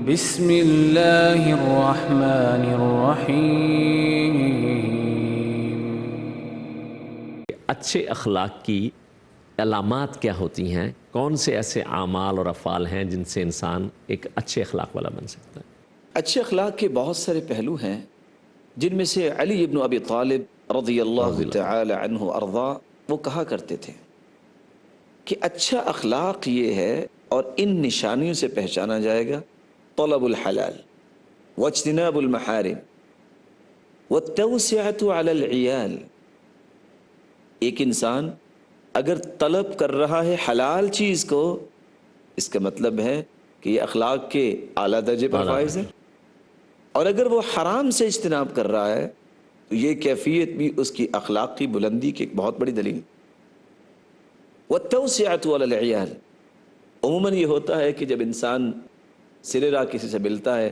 بسم اللہ الرحمن الرحیم۔ اچھے اخلاق کی علامات کیا ہوتی ہیں؟ کون سے ایسے اعمال اور افعال ہیں جن سے انسان ایک اچھے اخلاق والا بن سکتا ہے؟ اچھے اخلاق کے بہت سارے پہلو ہیں، جن میں سے علی ابن ابی طالب رضی اللہ تعالی عنہ ارضا وہ کہا کرتے تھے کہ اچھا اخلاق یہ ہے اور ان نشانیوں سے پہچانا جائے گا: طلب الحلال واجتناب المحارم والتوسعة على العیال۔ ایک انسان اگر طلب کر رہا ہے حلال چیز کو، اس کا مطلب ہے کہ یہ اخلاق کے اعلیٰ درجے پر فائز ہے، اور اگر وہ حرام سے اجتناب کر رہا ہے تو یہ کیفیت بھی اس کی اخلاقی بلندی کی ایک بہت بڑی دلیل۔ والتوسعة على العیال، عموماً یہ ہوتا ہے کہ جب انسان سرے راہ کسی سے ملتا ہے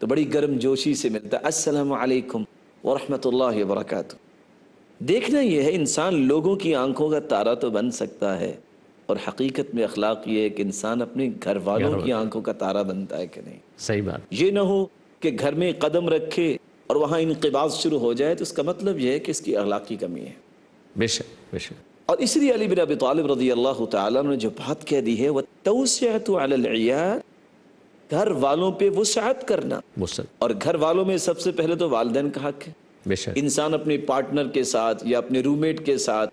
تو بڑی گرم جوشی سے ملتا ہے، السلام علیکم ورحمۃ اللہ وبرکاتہ۔ دیکھنا یہ ہے انسان لوگوں کی آنکھوں کا تارا تو بن سکتا ہے، اور حقیقت میں اخلاق یہ ہے کہ انسان اپنے گھر والوں کی آنکھوں کا تارا بنتا ہے کہ نہیں۔ صحیح بات۔ یہ نہ ہو کہ گھر میں قدم رکھے اور وہاں انقباض شروع ہو جائے، تو اس کا مطلب یہ ہے کہ اس کی اخلاقی کمی ہے۔ بے شک بے شک۔ اور اس لیے علی بن ابی طالب رضی اللہ تعالیٰ نے جو بات کہہ دی ہے، وَالتَّوْسِعَةُ عَلَى الْعِيَالِ، گھر والوں پہ وسعت کرنا، اور گھر والوں میں سب سے پہلے تو والدین کا حق ہے۔ بے شک۔ انسان اپنے پارٹنر کے ساتھ یا اپنے روم میٹ کے ساتھ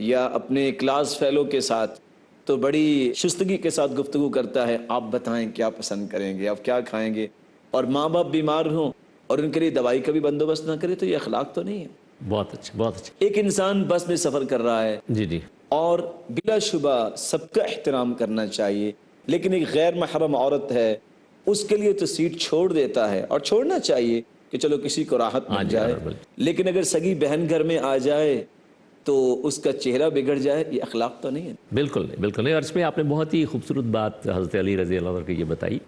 یا اپنے کلاس فیلو کے ساتھ تو بڑی شستگی کے ساتھ گفتگو کرتا ہے، آپ بتائیں کیا پسند کریں گے، آپ کیا کھائیں گے، اور ماں باپ بیمار ہوں اور ان کے لیے دوائی کا بھی بندوبست نہ کرے، تو یہ اخلاق تو نہیں ہے۔ بہت اچھا بہت اچھا۔ ایک انسان بس میں سفر کر رہا ہے جی جی۔ اور بلا شبہ سب کا احترام کرنا چاہیے، لیکن ایک غیر محرم عورت ہے، اس کے لیے تو سیٹ چھوڑ دیتا ہے، اور چھوڑنا چاہیے کہ چلو کسی کو راحت مل جائے، لیکن اگر سگی بہن گھر میں آ جائے تو اس کا چہرہ بگڑ جائے، یہ اخلاق تو نہیں ہے۔ بالکل نہیں بالکل نہیں۔ اور اس میں آپ نے بہت ہی خوبصورت بات حضرت علی رضی اللہ عنہ کی یہ بتائی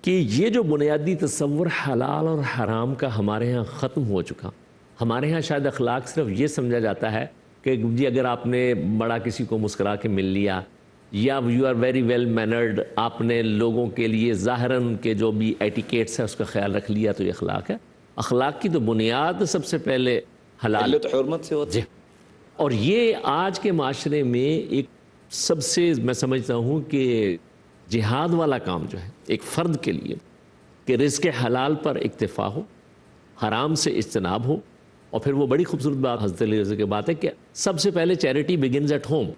کہ یہ جو بنیادی تصور حلال اور حرام کا ہمارے ہاں ختم ہو چکا۔ ہمارے ہاں شاید اخلاق صرف یہ سمجھا جاتا ہے کہ جی اگر آپ نے بڑا کسی کو مسکرا کے مل لیا، یا you are very well mannered, آپ نے لوگوں کے لیے ظاہراً کے جو بھی ایٹیکیٹس ہے اس کا خیال رکھ لیا، تو یہ اخلاق ہے۔ اخلاق کی تو بنیاد سب سے پہلے حلال علت حرمت سے ہوتی ہے۔ اور یہ آج کے معاشرے میں ایک سب سے میں سمجھتا ہوں کہ جہاد والا کام جو ہے ایک فرد کے لیے، کہ رزق حلال پر اکتفا ہو، حرام سے اجتناب ہو، اور پھر وہ بڑی خوبصورت بات حضرت علی رضی کی بات ہے کہ سب سے پہلے چیریٹی بگنز ایٹ ہوم۔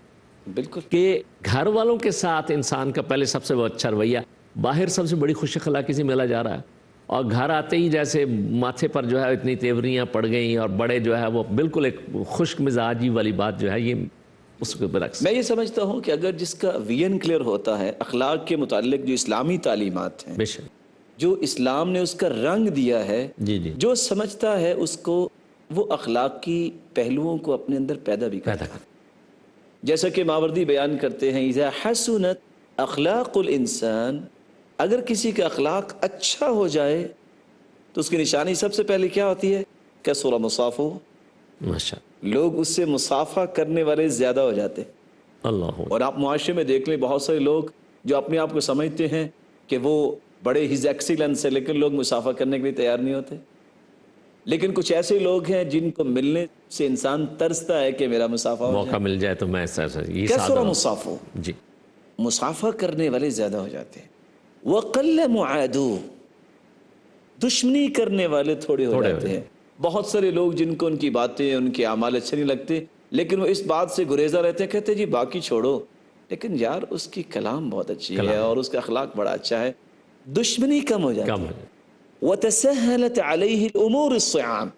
بالکل، کہ گھر والوں کے ساتھ انسان کا پہلے سب سے اچھا رویہ، باہر سب سے بڑی خوش اخلاقی سے ملا جا رہا ہے، اور گھر آتے ہی جیسے ماتھے پر جو ہے اتنی تیوریاں پڑ گئیں، اور بڑے جو ہے وہ بالکل ایک خشک مزاجی والی بات جو ہے، یہ اس کے برعکس۔ میں یہ سمجھتا ہوں کہ اگر جس کا ویژن کلیئر ہوتا ہے اخلاق کے متعلق، جو اسلامی تعلیمات ہیں، بے شک، جو اسلام نے اس کا رنگ دیا ہے، جی جی، جو سمجھتا ہے اس کو وہ اخلاقی پہلوؤں کو اپنے اندر پیدا بھی کرتا ہے۔ جیسا کہ ماوردی بیان کرتے ہیں، اذا حسنت اخلاق الانسان، اگر کسی کا اخلاق اچھا ہو جائے تو اس کی نشانی سب سے پہلے کیا ہوتی ہے؟ کثر مصافحہ، ماشاء لوگ اس سے مصافحہ کرنے والے زیادہ ہو جاتے ہیں۔ اللہ۔ اور آپ معاشرے میں دیکھ لیں، بہت سارے لوگ جو اپنے آپ کو سمجھتے ہیں کہ وہ بڑے ہز ایکسیلنس ہے، لیکن لوگ مصافحہ کرنے کے لیے تیار نہیں ہوتے۔ لیکن کچھ ایسے لوگ ہیں جن کو ملنے سے انسان ترستا ہے کہ میرا مصافحہ ہو موقع جائے۔ مل جائے تو میں یہ کثر مصافحہ، جی، مصافحہ کرنے والے زیادہ ہو جاتے ہیں۔ وقل معادو، دشمنی کرنے والے تھوڑے ہو جاتے ہیں۔ بہت سارے لوگ جن کو ان کی باتیں، ان کے اعمال اچھے نہیں لگتے، لیکن وہ اس بات سے گریزہ رہتے ہیں، کہتے ہیں جی باقی چھوڑو، لیکن یار اس کی کلام بہت اچھی ہے اور اس کا اخلاق بڑا اچھا ہے، دشمنی کم ہو جاتی ہے۔ وَتَسَهَّلَتْ عَلَيْهِ الْأُمُورِ الصِّعَامِ،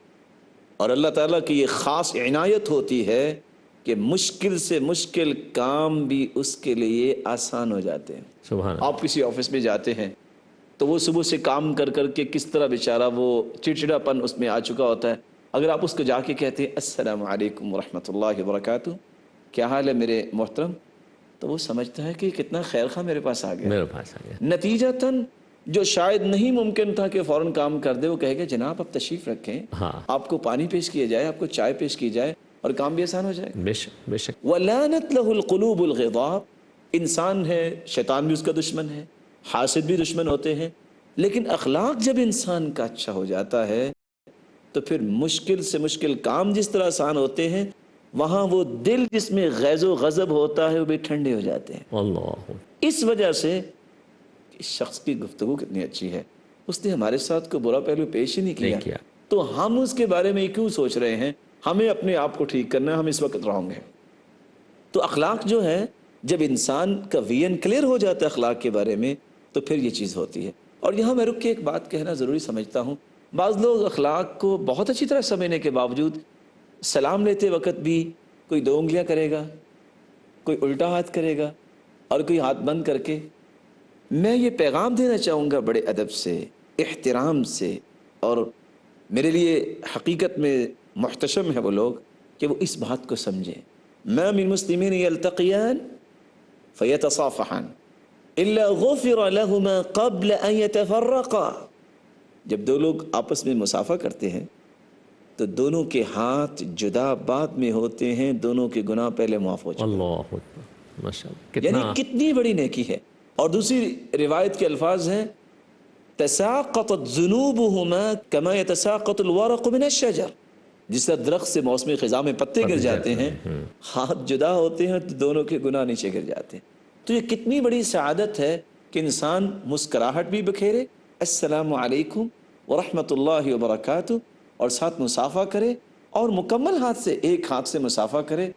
اور اللہ تعالیٰ کی یہ خاص عنایت ہوتی ہے کہ مشکل سے مشکل کام بھی اس کے لیے آسان ہو جاتے ہیں۔ سبحان آپ کسی آفس میں جاتے ہیں تو وہ صبح سے کام کر کر کے کس طرح بیچارہ وہ چڑچڑا پن اس میں آ چکا ہوتا ہے، اگر آپ اس کو جا کے کہتے ہیں السلام علیکم ورحمۃ اللہ وبرکاتہ، کیا حال ہے میرے محترم، تو وہ سمجھتا ہے کہ کتنا خیر خواہ میرے پاس آ گیا۔ میرے پاس آ گیا۔ نتیجتاً جو شاید نہیں ممکن تھا کہ فوراً کام کر دے، وہ کہے گا جناب آپ تشریف رکھیں، ہاں، آپ کو پانی پیش کیا جائے، آپ کو چائے پیش کی جائے، اور کام بھی آسان ہو جائے۔ بے شک بے شک۔ وَلَانَتْ لَهُ الْقُلُوبُ الْغِضَابُ، انسان ہے، شیطان بھی اس کا دشمن ہے، حاسد بھی دشمن ہوتے ہیں، لیکن اخلاق جب انسان کا اچھا ہو جاتا ہے تو پھر مشکل سے مشکل کام جس طرح آسان ہوتے ہیں، وہاں وہ دل جس میں غیظ و غضب ہوتا ہے وہ بھی ٹھنڈے ہو جاتے ہیں۔ اللہ اس وجہ سے اس شخص کی گفتگو کتنی اچھی ہے، اس نے ہمارے ساتھ کوئی برا پہلو پیش ہی نہیں کیا، تو ہم اس کے بارے میں کیوں سوچ رہے ہیں؟ ہمیں اپنے آپ کو ٹھیک کرنا ہے، ہم اس وقت رونگ ہیں۔ تو اخلاق جو ہے، جب انسان کا ویژن کلیئر ہو جاتا ہے اخلاق کے بارے میں، تو پھر یہ چیز ہوتی ہے۔ اور یہاں میں رک کے ایک بات کہنا ضروری سمجھتا ہوں، بعض لوگ اخلاق کو بہت اچھی طرح سمجھنے کے باوجود سلام لیتے وقت بھی کوئی 2 انگلیاں کرے گا، کوئی الٹا ہاتھ کرے گا، اور کوئی ہاتھ بند کر کے۔ میں یہ پیغام دینا چاہوں گا بڑے ادب سے، احترام سے، اور میرے لیے حقیقت میں محتشم ہے وہ لوگ کہ وہ اس بات کو سمجھیں۔ ما من مسلمین یلتقیان فیتصافحان الا غفر لهما قبل ان يتفرقا۔ جب 2 لوگ آپس میں مصافحہ کرتے ہیں تو دونوں کے ہاتھ جدا بعد میں ہوتے ہیں، دونوں کے گناہ پہلے معاف ہو چکے۔ اللہ اکبر، ماشاءاللہ، یعنی کتنی بڑی نیکی ہے۔ اور دوسری روایت کے الفاظ ہیں تساقطت ذنوبهما كما يتساقط الورق من الشجر۔ جس طرح درخت سے موسم خزاں میں پتے گر جاتے ہیں، ہاتھ جدا ہوتے ہیں تو دونوں کے گناہ نیچے گر جاتے ہیں۔ تو یہ کتنی بڑی سعادت ہے کہ انسان مسکراہٹ بھی بکھیرے، السلام علیکم ورحمۃ اللہ وبرکاتہ، اور ساتھ مصافحہ کرے، اور مکمل ہاتھ سے، ایک ہاتھ سے مصافحہ کرے،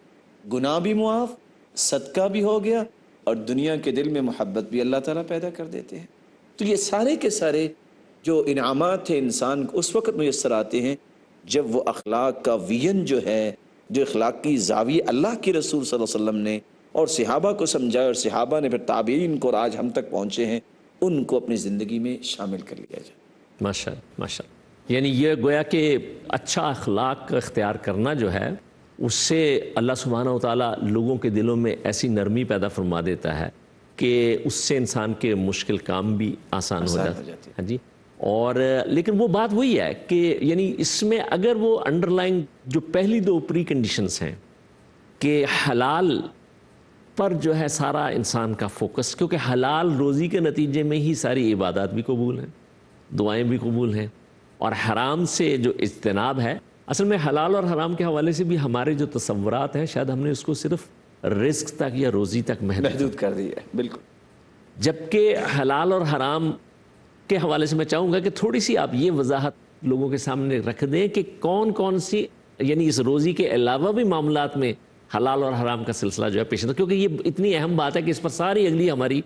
گناہ بھی معاف، صدقہ بھی ہو گیا، اور دنیا کے دل میں محبت بھی اللہ تعالیٰ پیدا کر دیتے ہیں۔ تو یہ سارے کے سارے جو انعامات ہیں انسان کو اس وقت میسر آتے ہیں جب وہ اخلاق کا ویژن جو ہے، جو اخلاق کی زاویہ اللہ کے رسول صلی اللہ علیہ وسلم نے اور صحابہ کو سمجھایا، اور صحابہ نے پھر تابعین کو، اور آج ہم تک پہنچے ہیں، ان کو اپنی زندگی میں شامل کر لیا جائے۔ ماشاءاللہ ماشاءاللہ، یعنی یہ گویا کہ اچھا اخلاق کا اختیار کرنا جو ہے، اس سے اللہ سبحانہ و تعالیٰ لوگوں کے دلوں میں ایسی نرمی پیدا فرما دیتا ہے کہ اس سے انسان کے مشکل کام بھی آسان ہو جاتے ہیں۔ ہاں جی، اور لیکن وہ بات وہی ہے کہ یعنی اس میں اگر وہ انڈر لائن جو پہلی 2 پری کنڈیشنز ہیں کہ حلال پر جو ہے سارا انسان کا فوکس، کیونکہ حلال روزی کے نتیجے میں ہی ساری عبادات بھی قبول ہیں، دعائیں بھی قبول ہیں، اور حرام سے جو اجتناب ہے، اصل میں حلال اور حرام کے حوالے سے بھی ہمارے جو تصورات ہیں شاید ہم نے اس کو صرف رزق تک یا روزی تک محدود کر دی ہے۔ بالکل، جبکہ حلال اور حرام کے حوالے سے میں چاہوں گا کہ تھوڑی سی آپ یہ وضاحت لوگوں کے سامنے رکھ دیں کہ کون کون سی، یعنی اس روزی کے علاوہ بھی معاملات میں حلال اور حرام کا سلسلہ جو ہے پیش ہے، کیونکہ یہ اتنی اہم بات ہے کہ اس پر ساری اگلی ہماری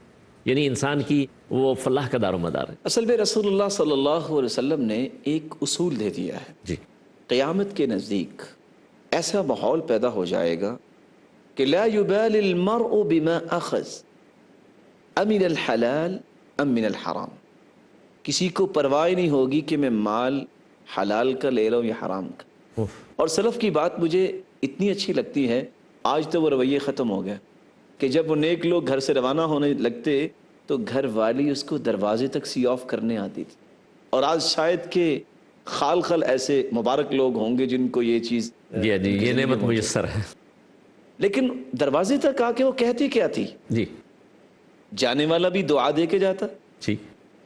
یعنی انسان کی وہ فلاح کا دار و مدار ہے۔ اصل میں رسول اللہ صلی اللہ علیہ وسلم نے ایک اصول دے دیا ہے۔ جی، قیامت کے نزدیک ایسا ماحول پیدا ہو جائے گا کہ لا يبال المرء بما اخذ امن الحلال ام من الحرام۔ کسی کو پرواہ نہیں ہوگی کہ میں مال حلال کا لے رہا ہوں یا حرام کا۔ اور سلف کی بات مجھے اتنی اچھی لگتی ہے، آج تو وہ رویے ختم ہو گیا کہ جب وہ نیک لوگ گھر سے روانہ ہونے لگتے تو گھر والی اس کو دروازے تک سی آف کرنے آتی تھی، اور آج شاید کہ خال خال ایسے مبارک لوگ ہوں گے جن کو یہ چیز جی یہ نعمت میسر ہے۔ لیکن دروازے تک آ کے وہ کہتی کیا تھی؟ جی، جانے والا بھی دعا دے کے جاتا، جی،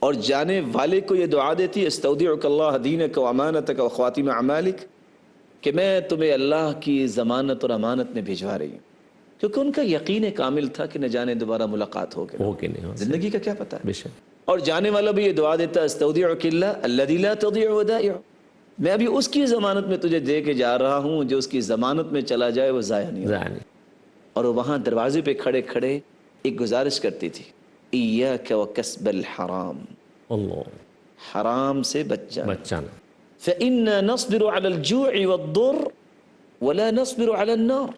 اور جانے والے کو یہ دعا دیتی استودعک اللہ دینک و امانتک و خواتیم اعمالک، کہ میں تمہیں اللہ کی ضمانت اور امانت میں بھیجوا رہی ہوں، کیونکہ ان کا یقین کامل تھا کہ نہ جانے دوبارہ ملاقات ہوگی، زندگی کا کیا پتہ ہے۔ بے شک۔ اور جانے والا بھی یہ دعا دیتا استودعک اللہ الذی لا تضیع ودائعہ، میں ابھی اس کی ضمانت میں تجھے دے کے جا رہا ہوں جو اس کی ضمانت میں چلا جائے وہ ضائع نہیں ہوگا۔ اور وہ وہاں دروازے پہ کھڑے کھڑے ایک گزارش کرتی تھی، ایاک وکسب الحرام، اللہ، حرام سے بچانا، فإنا نصبر على الجوع والضر ولا نصبر على النار،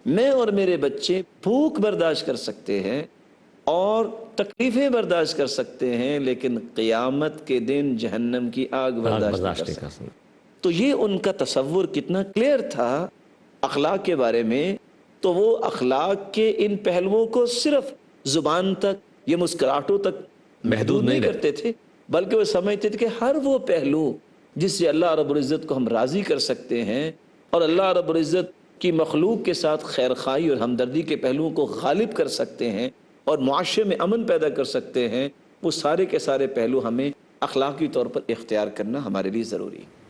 میں اور میرے بچے بھوک برداشت کر سکتے ہیں اور تکلیفیں برداشت کر سکتے ہیں، لیکن قیامت کے دن جہنم کی آگ برداشت نہیں کر سکتے۔ تو یہ ان کا تصور کتنا کلیئر تھا اخلاق کے بارے میں، تو وہ اخلاق کے ان پہلوؤں کو صرف زبان تک یا مسکراہٹوں تک محدود نہیں کرتے تھے، بلکہ وہ سمجھتے تھے کہ ہر وہ پہلو جس سے اللہ رب العزت کو ہم راضی کر سکتے ہیں اور اللہ رب العزت کی مخلوق کے ساتھ خیر خواہی اور ہمدردی کے پہلوؤں کو غالب کر سکتے ہیں اور معاشرے میں امن پیدا کر سکتے ہیں، وہ سارے کے سارے پہلو ہمیں اخلاقی طور پر اختیار کرنا ہمارے لیے ضروری ہے۔